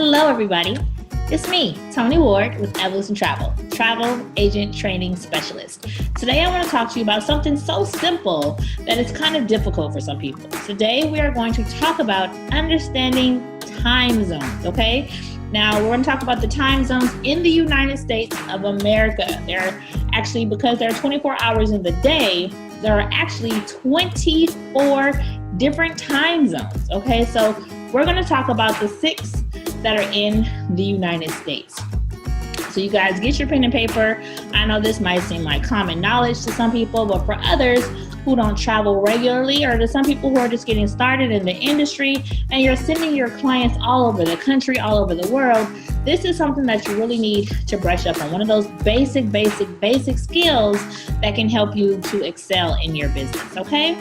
Hello, everybody. It's me, Tony Ward with Evolution Travel Agent Training Specialist. Today, I want to talk to you about something so simple that it's kind of difficult for some people. Today, we are going to talk about understanding time zones, okay? Now, we're going to talk about the time zones in the United States of America. They're actually, because there are 24 hours in the day, there are actually 24 different time zones, okay? So we're going to talk about the 6 that are in the United States. So you guys get your pen and paper. I know this might seem like common knowledge to some people, but for others who don't travel regularly, or to some people who are just getting started in the industry and you're sending your clients all over the country, all over the world, this is something that you really need to brush up on. One of those basic skills that can help you to excel in your business, okay?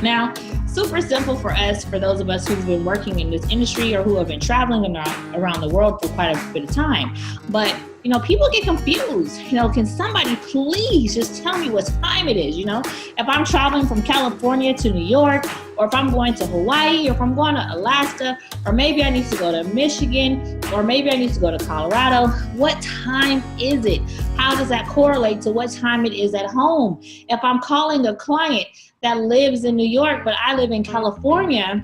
Now, super simple for us, for those of us who've been working in this industry or who have been traveling around the world for quite a bit of time. But, people get confused. Can somebody please just tell me what time it is? If I'm traveling from California to New York, or if I'm going to Hawaii, or if I'm going to Alaska, or maybe I need to go to Michigan, or maybe I need to go to Colorado, what time is it? How does that correlate to what time it is at home? If I'm calling a client that lives in New York, but I live in California,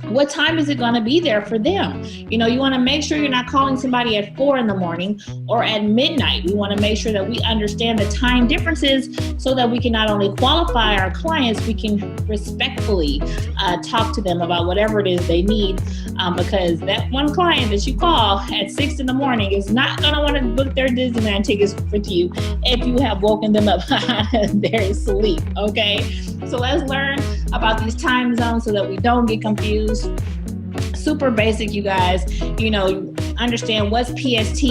what time is it going to be there for them? You want to make sure you're not calling somebody at 4 a.m. or at midnight. We want to make sure that we understand the time differences so that we can not only qualify our clients, we can respectfully talk to them about whatever it is they need, because that one client that you call at 6 a.m. is not going to want to book their Disneyland tickets with you if you have woken them up out of their sleep, okay? So let's learn about these time zones so that we don't get confused. Super basic, you guys. Understand what's PST,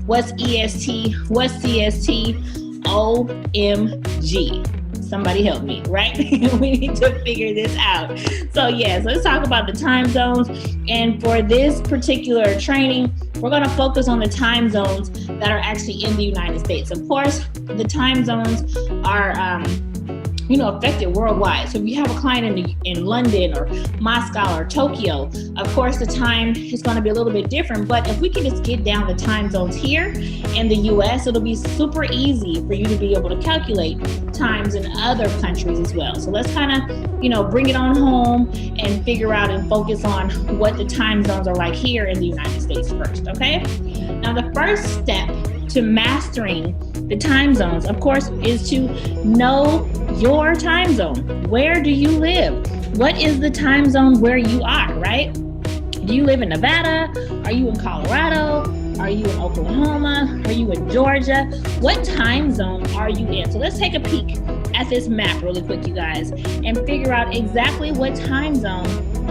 what's EST, what's CST. OMG. Somebody help me, right? We need to figure this out. So yes, let's talk about the time zones. And for this particular training, we're going to focus on the time zones that are actually in the United States. Of course, the time zones are affected worldwide. So if you have a client in London or Moscow or Tokyo, of course the time is going to be a little bit different. But if we can just get down the time zones here in the US, it'll be super easy for you to be able to calculate times in other countries as well. So let's kind of, bring it on home and figure out and focus on what the time zones are like here in the United States first, okay? Now the first step to mastering the time zones, of course, is to know your time zone. Where do you live? What is the time zone where you are, right? Do you live in Nevada? Are you in Colorado? Are you in Oklahoma? Are you in Georgia? What time zone are you in? So let's take a peek at this map really quick, you guys, and figure out exactly what time zone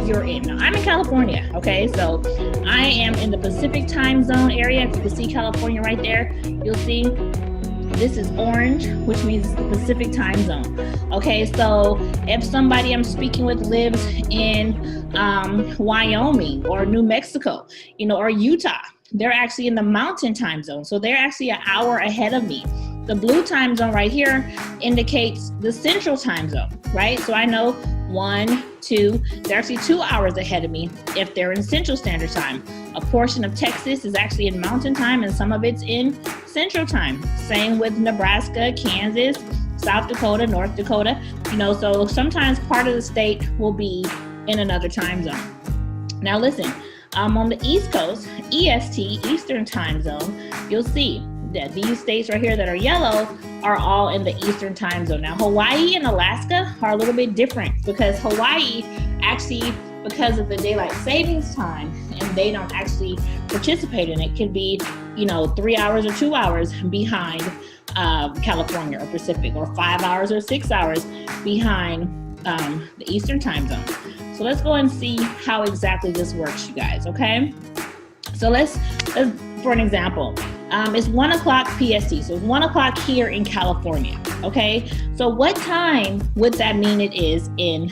you're in. Now, I'm in California, okay? So I am in the Pacific time zone area. If you can see California right there, you'll see this is orange, which means it's the Pacific time zone. Okay, so if somebody I'm speaking with lives in Wyoming or New Mexico, or Utah, they're actually in the mountain time zone. So they're actually an hour ahead of me. The blue time zone right here indicates the central time zone, right? So I know 1, 2, they're actually 2 hours ahead of me if they're in Central Standard Time. A portion of Texas is actually in Mountain Time and some of it's in Central Time. Same with Nebraska, Kansas, South Dakota, North Dakota. So sometimes part of the state will be in another time zone. Now listen, on the East Coast, EST, Eastern Time Zone, you'll see that these states right here that are yellow are all in the Eastern time zone. Now, Hawaii and Alaska are a little bit different because Hawaii actually, because of the daylight savings time, and they don't actually participate in it, could be, 3 hours or 2 hours behind California or Pacific, or 5 hours or 6 hours behind the Eastern time zone. So let's go and see how exactly this works, you guys, okay? So let's for an example, it's 1 o'clock PST, so it's 1 o'clock here in California, okay? So what time would that mean it is in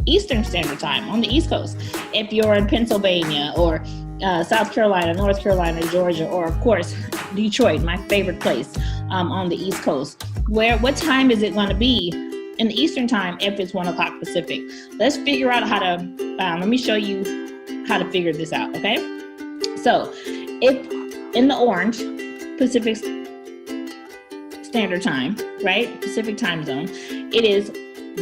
Eastern Standard Time on the East Coast? If you're in Pennsylvania or South Carolina, North Carolina, Georgia, or of course, Detroit, my favorite place on the East Coast, what time is it going to be in the Eastern Time if it's 1 o'clock Pacific? Let's figure out how to, let me show you how to figure this out, okay? So if in the orange, Pacific Standard Time, right? Pacific time zone, it is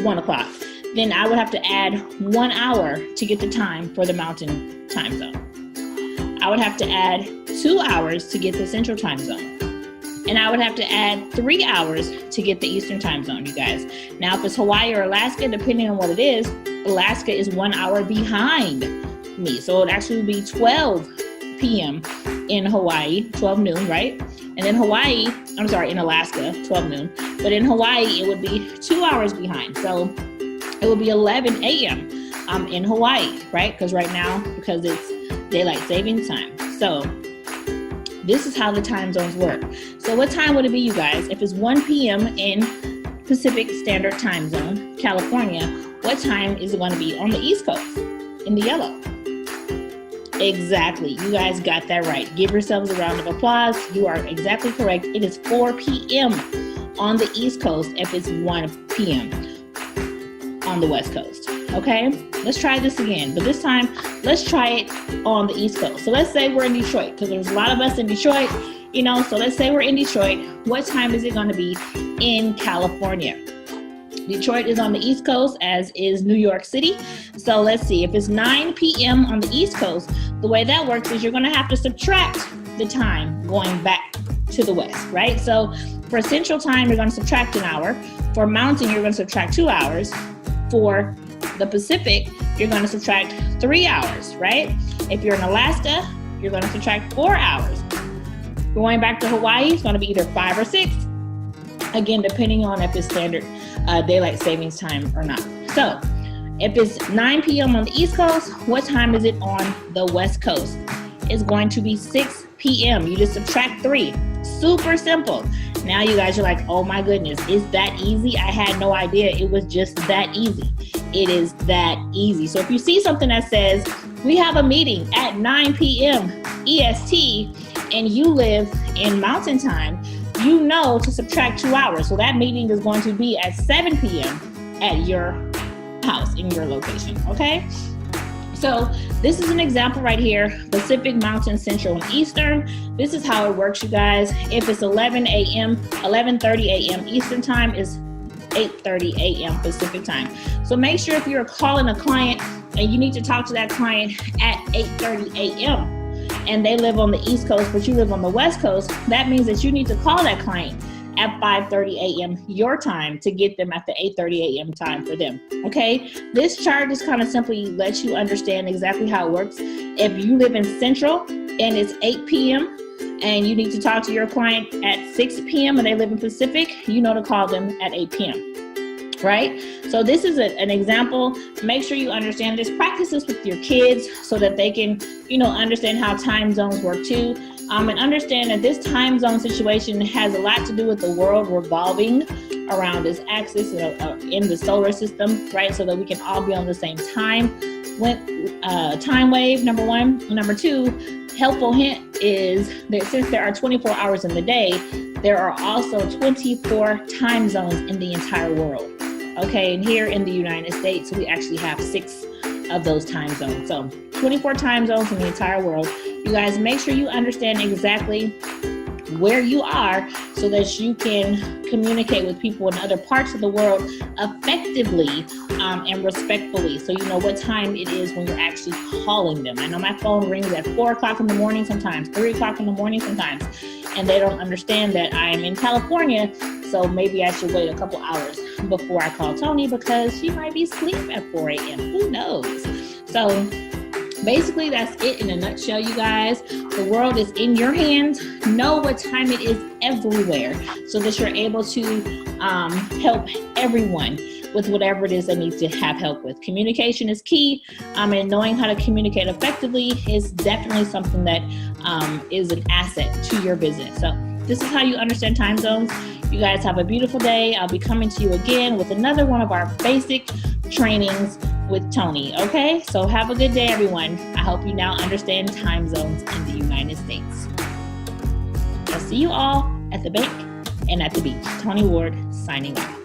1 o'clock. Then I would have to add 1 hour to get the time for the mountain time zone. I would have to add 2 hours to get the central time zone. And I would have to add 3 hours to get the eastern time zone, you guys. Now, if it's Hawaii or Alaska, depending on what it is, Alaska is 1 hour behind me. So it actually would be 12 p.m. in Hawaii, 12 noon, right? And then in Alaska, 12 noon. But in Hawaii, it would be 2 hours behind. So it would be 11 a.m. In Hawaii, right? Because right now, because it's daylight savings time. So this is how the time zones work. So what time would it be, you guys? If it's 1 p.m. in Pacific Standard Time Zone, California, what time is it going to be on the East Coast in the yellow? Exactly. You guys got that right. Give yourselves a round of applause. You are exactly correct. It is 4 p.m. on the East Coast if it's 1 p.m. on the West Coast. Okay, let's try this again, but this time let's try it on the East Coast. So let's say we're in Detroit, because there's a lot of us in Detroit, so let's say we're in Detroit. What time is it going to be in California? Detroit is on the East Coast, as is New York City. So let's see, if it's 9 p.m. on the East Coast, the way that works is you're going to have to subtract the time going back to the West, right? So for Central Time, you're going to subtract an hour. For Mountain, you're going to subtract 2 hours. For the Pacific, you're going to subtract 3 hours, right? If you're in Alaska, you're going to subtract 4 hours. Going back to Hawaii, it's going to be either 5 or 6. Again, depending on if it's standard daylight savings time or not. So if it's 9 p.m. on the East Coast, what time is it on the West Coast? It's going to be 6 p.m. You just subtract 3. Super simple. Now you guys are like, oh my goodness, is that easy? I had no idea it was just that easy. It is that easy. So if you see something that says, we have a meeting at 9 p.m. EST, and you live in Mountain Time, you know to subtract 2 hours. So that meeting is going to be at 7 p.m. at your house, in your location, okay? So this is an example right here, Pacific, Mountain, Central, and Eastern. This is how it works, you guys. If it's 11 a.m., 11:30 a.m. Eastern time is 8:30 a.m. Pacific time. So make sure if you're calling a client and you need to talk to that client at 8:30 a.m. and they live on the East Coast, but you live on the West Coast, that means that you need to call that client at 5:30 a.m. your time to get them at the 8:30 a.m. time for them, okay? This chart just kind of simply lets you understand exactly how it works. If you live in Central and it's 8 p.m. and you need to talk to your client at 6 p.m. and they live in Pacific, you know to call them at 8 p.m., right? So this is an example. Make sure you understand this. Practice this with your kids so that they can, understand how time zones work too. And understand that this time zone situation has a lot to do with the world revolving around this axis in the solar system, right? So that we can all be on the same time wave, number one. Number two, helpful hint is that since there are 24 hours in the day, there are also 24 time zones in the entire world. Okay, and here in the United States, we actually have 6 of those time zones. So 24 time zones in the entire world. You guys, make sure you understand exactly where you are so that you can communicate with people in other parts of the world effectively and respectfully. So you know what time it is when you're actually calling them. I know my phone rings at 4 o'clock in the morning sometimes, 3 o'clock in the morning sometimes, and they don't understand that I'm in California. So maybe I should wait a couple hours before I call Tony because she might be asleep at 4 a.m. Who knows? So basically, that's it in a nutshell, you guys. The world is in your hands. Know what time it is everywhere so that you're able to help everyone with whatever it is they need to have help with. Communication is key, and knowing how to communicate effectively is definitely something that is an asset to your business. So this is how you understand time zones. You guys have a beautiful day. I'll be coming to you again with another one of our basic trainings with Tony, okay? So have a good day, everyone. I hope you now understand time zones in the United States. I'll see you all at the bank and at the beach. Tony Ward signing off.